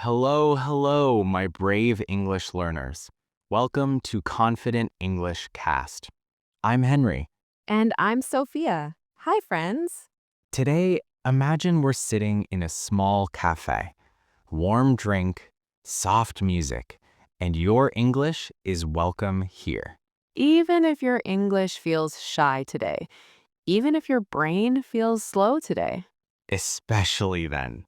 Hello, hello, my brave English learners. Welcome to Confident English Cast. I'm Henry. And I'm Sophia. Hi, friends. Today, imagine we're sitting in a small cafe. Warm drink, soft music, and your English is welcome here. Even if your English feels shy today, even if your brain feels slow today. Especially then.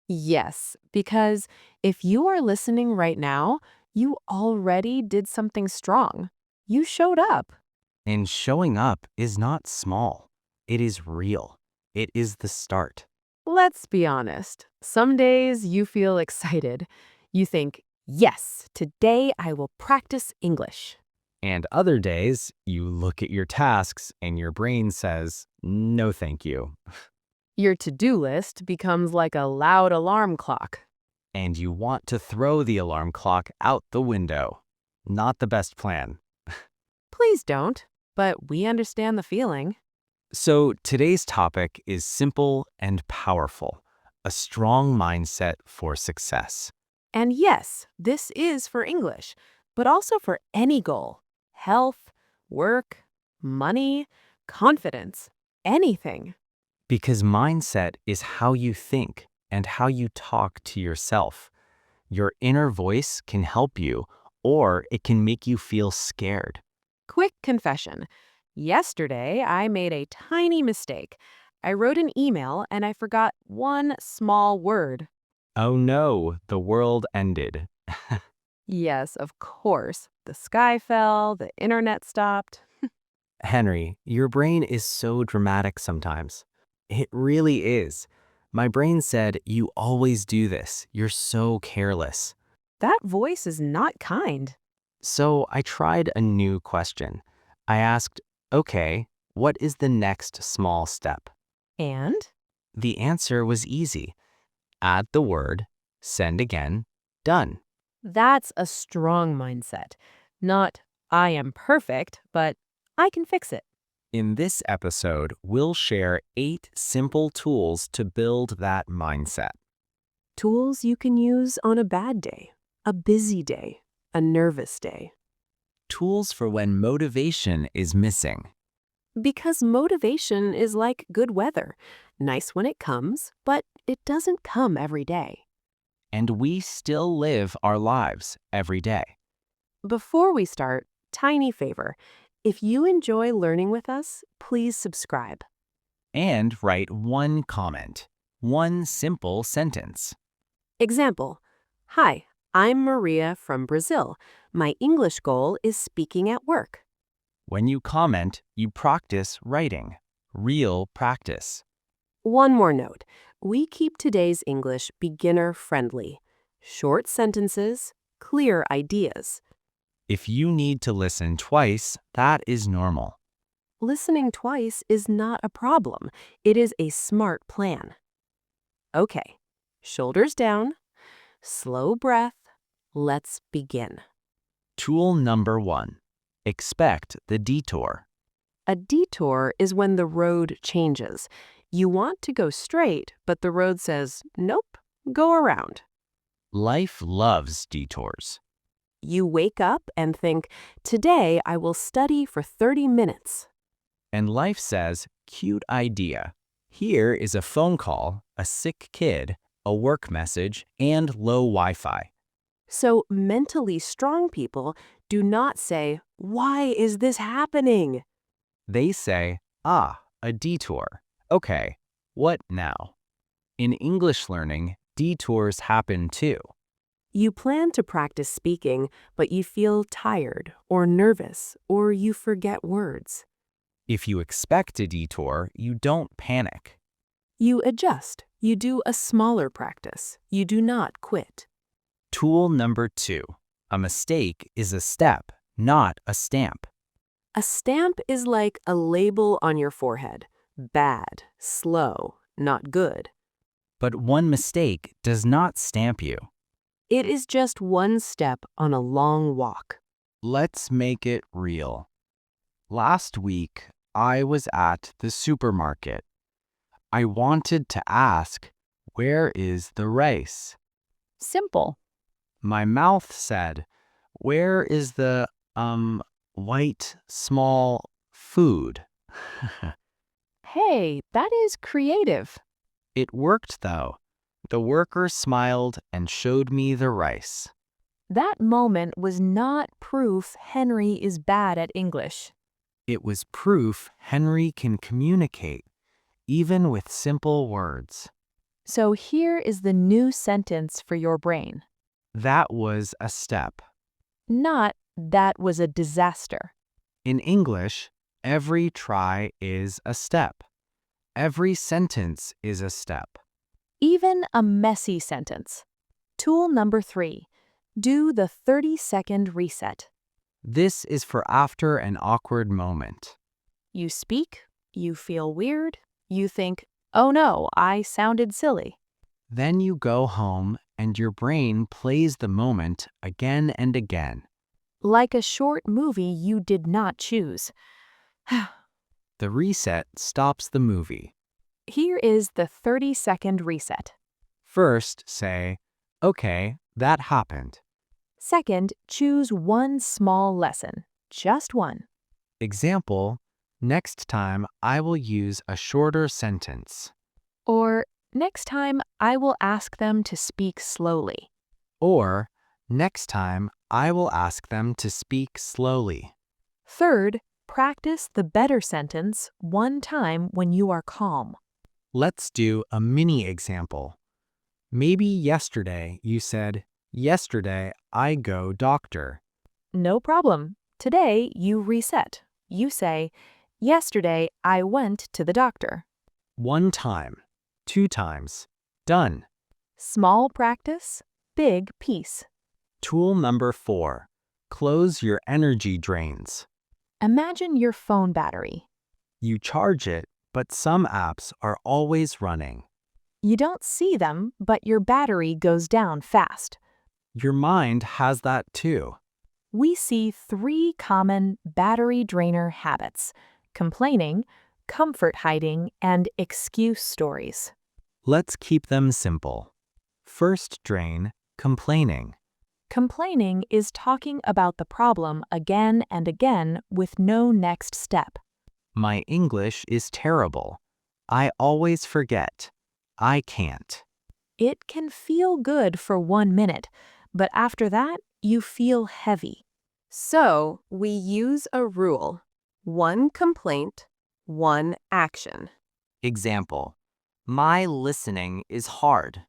Yes, because if you are listening right now, you already did something strong. You showed up. And showing up is not small. It is real. It is the start. Let's be honest. Some days you feel excited. You think, yes, today I will practice English. And other days, you look at your tasks and your brain says, no, thank you. Your to-do list becomes like a loud alarm clock. And you want to throw the alarm clock out the window. Not the best plan. Please don't, but we understand the feeling. So today's topic is simple and powerful, a strong mindset for success. And yes, this is for English, but also for any goal: health, work, money, confidence, anything. Because mindset is how you think and how you talk to yourself. Your inner voice can help you, or it can make you feel scared. Quick confession. Yesterday, I made a tiny mistake. I wrote an email and I forgot one small word. Oh no, the world ended. Yes, of course. The sky fell, the internet stopped. Henry, your brain is so dramatic sometimes. It really is. My brain said, you always do this. You're so careless. That voice is not kind. So I tried a new question. I asked, okay, what is the next small step? And The answer was easy. Add the word, send again, done. that's a strong mindset. Not, I am perfect, but I can fix it. In this episode, we'll share 8 simple tools to build that mindset. Tools you can use on a bad day, a busy day, a nervous day. Tools for when motivation is missing. Because motivation is like good weather, nice when it comes, but it doesn't come every day. And we still live our lives every day. Before we start, tiny favor. If you enjoy learning with us, please subscribe. And write one comment, one simple sentence. Example: Hi, I'm Maria from Brazil. My English goal is speaking at work. When you comment, you practice writing. Real practice. One more note. We keep today's English beginner-friendly. Short sentences, clear ideas. If you need to listen twice, that is normal. Listening twice is not a problem. It is a smart plan. Okay, shoulders down, slow breath. Let's begin. Tool number 1. Expect the detour. A detour is when the road changes. You want to go straight, but the road says, nope, go around. Life loves detours. You wake up and think, today I will study for 30 minutes. And life says, cute idea. Here is a phone call, a sick kid, a work message, and low Wi-Fi. So mentally strong people do not say, why is this happening? They say, ah, a detour. Okay, what now? In English learning, detours happen too. You plan to practice speaking, but you feel tired or nervous or you forget words. If you expect a detour, you don't panic. You adjust. You do a smaller practice. You do not quit. Tool number 2. A mistake is a step, not a stamp. A stamp is like a label on your forehead. Bad, slow, not good. But one mistake does not stamp you. It is just one step on a long walk. Let's make it real. Last week, I was at the supermarket. I wanted to ask, where is the rice? Simple. My mouth said, "Where is the, white, small food?" Hey, that is creative. It worked, though. The worker smiled and showed me the rice. That moment was not proof Henry is bad at English. It was proof Henry can communicate, even with simple words. So here is the new sentence for your brain. That was a step. Not that was a disaster. In English, every try is a step. Every sentence is a step. Even a messy sentence. Tool number 3. Do the 30-second reset. This is for after an awkward moment. You speak, you feel weird, you think, oh no, I sounded silly. Then you go home and your brain plays the moment again and again. Like a short movie you did not choose. The reset stops the movie. Here is the 30-second reset. First, say, "Okay, that happened." Second, choose one small lesson. Just one. Example, next time I will use a shorter sentence. Or, next time I will ask them to speak slowly. Or, next time I will ask them to speak slowly. Third, practice the better sentence one time when you are calm. Let's do a mini example. Maybe yesterday you said, "Yesterday I go doctor." No problem. Today you reset. You say, yesterday I went to the doctor. One time, two times. Done. Small practice, big peace. Tool number 4. Close your energy drains. Imagine your phone battery. You charge it, but some apps are always running. You don't see them, but your battery goes down fast. Your mind has that too. We see 3 common battery drainer habits: complaining, comfort hiding, and excuse stories. Let's keep them simple. First drain, complaining. Complaining is talking about the problem again and again with no next step. My English is terrible. I always forget. I can't. It can feel good for 1 minute, but after that, you feel heavy. So, we use a rule: 1 complaint, 1 action. Example, my listening is hard.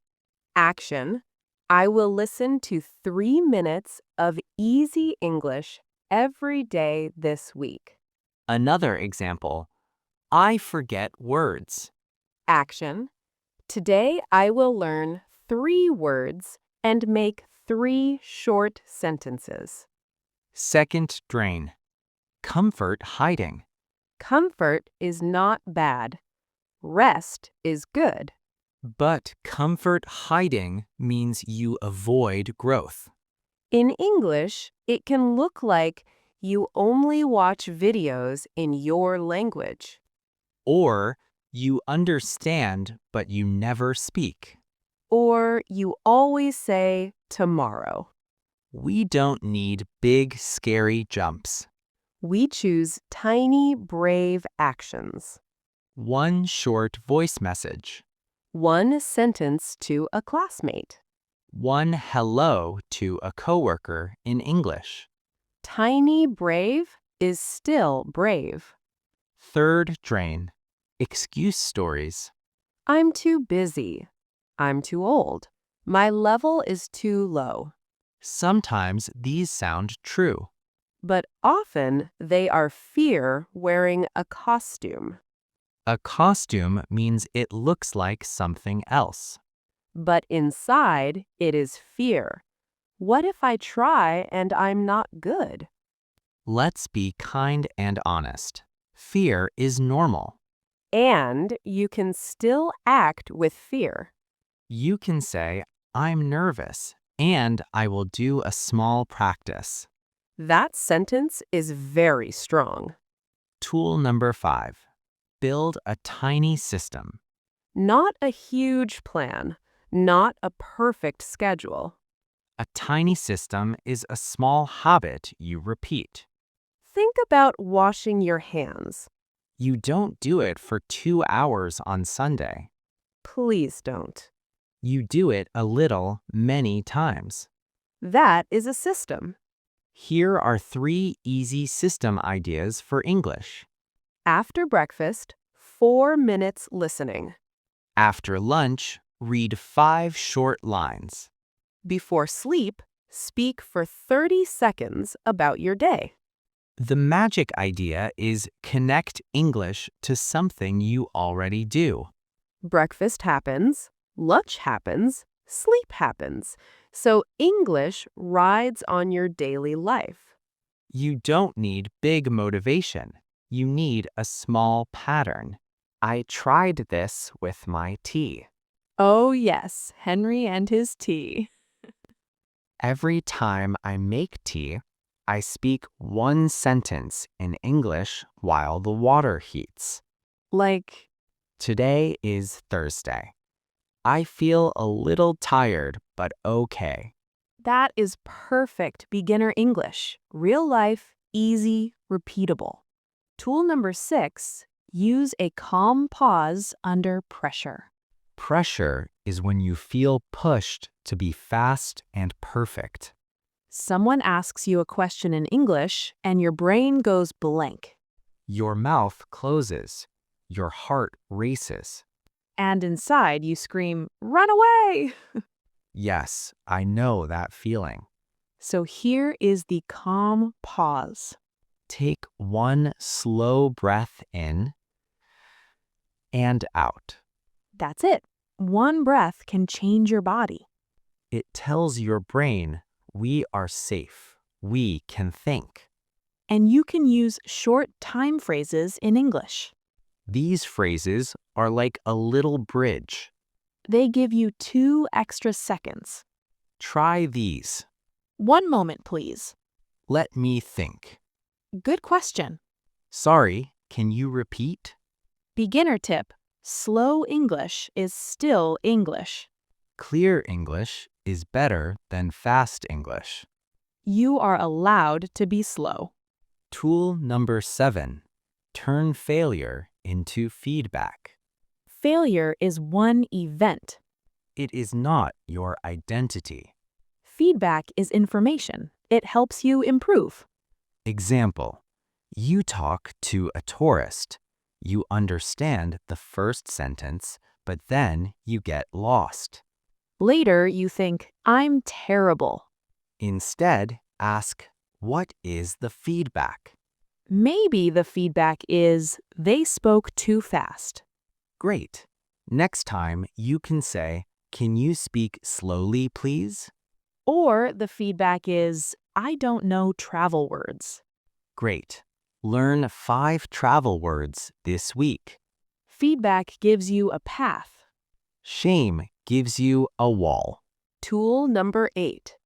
Action: I will listen to 3 minutes of easy English every day this week. Another example, I forget words. Action: today I will learn 3 words and make 3 short sentences. Second drain, comfort hiding. Comfort is not bad. Rest is good. But comfort hiding means you avoid growth. In English, it can look like you only watch videos in your language. Or you understand, but you never speak. Or you always say tomorrow. We don't need big, scary jumps. We choose tiny, brave actions. One short voice message. 1 sentence to a classmate. One hello to a coworker in English. Tiny brave is still brave. Third drain, excuse stories. I'm too busy. I'm too old. My level is too low. Sometimes these sound true. But often they are fear wearing a costume. A costume means it looks like something else. But inside, it is fear. What if I try and I'm not good? Let's be kind and honest. Fear is normal. And you can still act with fear. You can say, I'm nervous, and I will do a small practice. That sentence is very strong. Tool number 5. Build a tiny system. Not a huge plan. not a perfect schedule. A tiny system is a small habit you repeat. Think about washing your hands. You don't do it for 2 hours on Sunday. Please don't. You do it a little, many times. That is a system. Here are 3 easy system ideas for English. After breakfast, 4 minutes listening. After lunch, read 5 short lines. Before sleep, speak for 30 seconds about your day. The magic idea is connect English to something you already do. Breakfast happens, lunch happens, sleep happens. So English rides on your daily life. You don't need big motivation. You need a small pattern. I tried this with my tea. Oh, yes, Henry and his tea. Every time I make tea, I speak one sentence in English while the water heats. Like, Today is Thursday. I feel a little tired, but okay. that is perfect beginner English. Real life, easy, repeatable. Tool number 6, use a calm pause under pressure. Pressure is when you feel pushed to be fast and perfect. Someone asks you a question in English and your brain goes blank. Your mouth closes. Your heart races. And inside you scream, "Run away!" Yes, I know that feeling. So here is the calm pause. Take one slow breath in and out. That's it. One breath can change your body. It tells your brain, we are safe. We can think. And you can use short time phrases in English. These phrases are like a little bridge. They give you 2 extra seconds. Try these. 1 moment, please. Let me think. Good question. Sorry, can you repeat? Beginner tip. Slow English is still English. Clear English is better than fast English. You are allowed to be slow. Tool number 7. Turn failure into feedback. Failure is one event. It is not your identity. Feedback is information. It helps you improve. Example. You talk to a tourist. You understand the first sentence, but then you get lost. Later, you think, "I'm terrible." Instead, ask, what is the feedback? Maybe the feedback is, "They spoke too fast." Great. Next time, you can say, can you speak slowly, please? Or the feedback is, "I don't know travel words." Great. Learn 5 travel words this week. Feedback gives you a path. Shame gives you a wall. Tool number 8.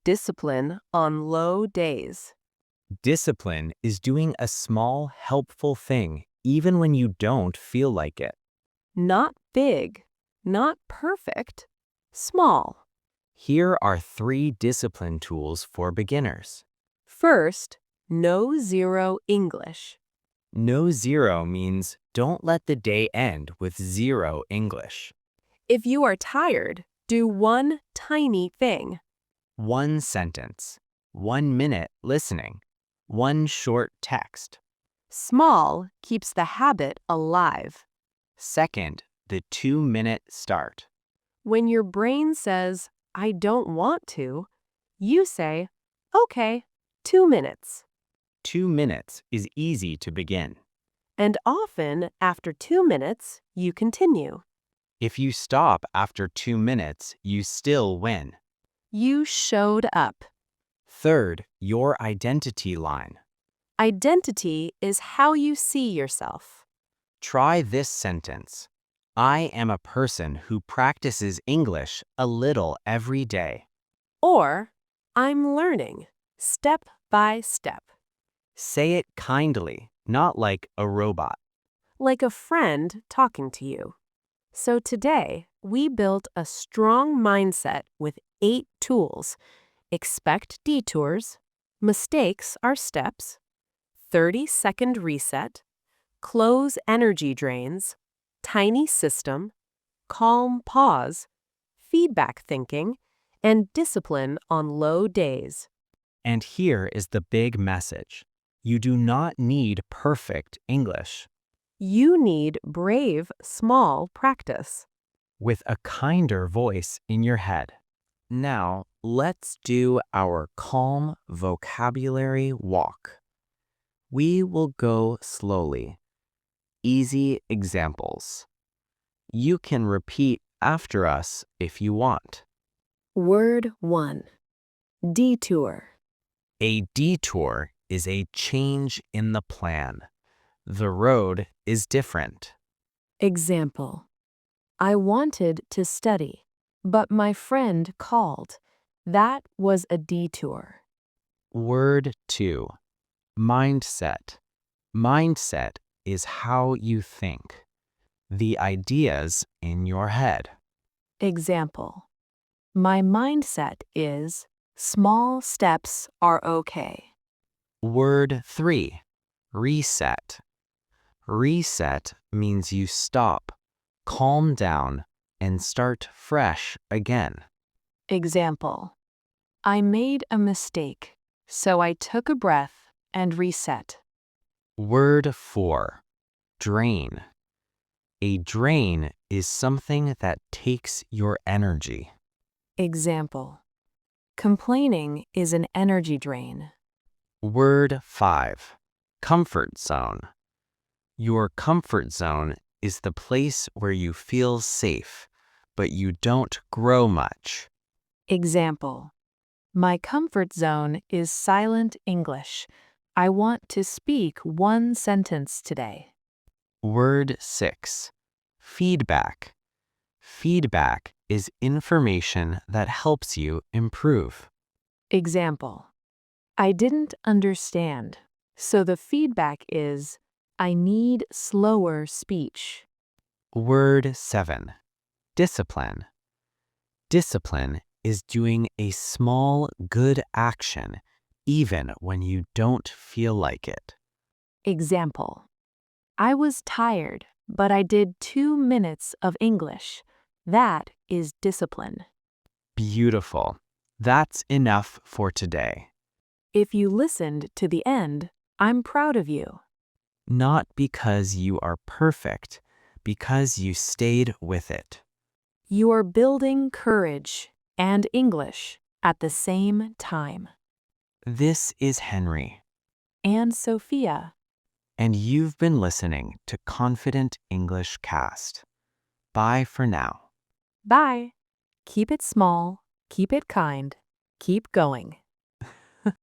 Discipline on low days. Discipline is doing a small, helpful thing even when you don't feel like it. Not big, not perfect, small. Here are 3 discipline tools for beginners. First, know zero English. No zero means don't let the day end with 0 English. If you are tired, do one tiny thing. 1 sentence, 1 minute listening, 1 short text. Small keeps the habit alive. Second, the 2-minute start. When your brain says, "I don't want to," you say, "Okay, 2 minutes." 2 minutes is easy to begin. And often, after 2 minutes, you continue. If you stop after 2 minutes, you still win. You showed up. Third, your identity line. Identity is how you see yourself. Try this sentence. I am a person who practices English a little every day. Or, "I'm learning, step by step." Say it kindly, not like a robot. Like a friend talking to you. So today, We built a strong mindset with 8 tools. Expect detours, mistakes are steps, 30-second reset, close energy drains, tiny system, calm pause, feedback thinking, and discipline on low days. And here is the big message. You do not need perfect English. You need brave, small practice. With a kinder voice in your head. Now, let's do our calm vocabulary walk. We will go slowly. Easy examples. You can repeat after us if you want. Word 1. Detour. A detour is a change in the plan. The road is different. Example. I wanted to study, but my friend called. That was a detour. Word 2. Mindset. Mindset is how you think. The ideas in your head. Example. My mindset is small steps are okay. Word 3. Reset. Reset means you stop, calm down, and start fresh again. Example. I made a mistake, so I took a breath and reset. Word 4. Drain. A drain is something that takes your energy. Example. Complaining is an energy drain. Word 5. Comfort zone. Your comfort zone is the place where you feel safe, but you don't grow much. Example. My comfort zone is silent English. I want to speak one sentence today. Word 6. Feedback. Feedback is information that helps you improve. Example. I didn't understand, so the feedback is I need slower speech. Word 7. Discipline. Discipline is doing a small, good action even when you don't feel like it. Example. I was tired, but I did 2 minutes of English. That is discipline. Beautiful. That's enough for today. If you listened to the end, I'm proud of you. Not because you are perfect, because you stayed with it. You are building courage and English at the same time. This is Henry, And Sophia. and you've been listening to Confident English Cast. Bye for now. Bye. Keep it small, keep it kind, keep going.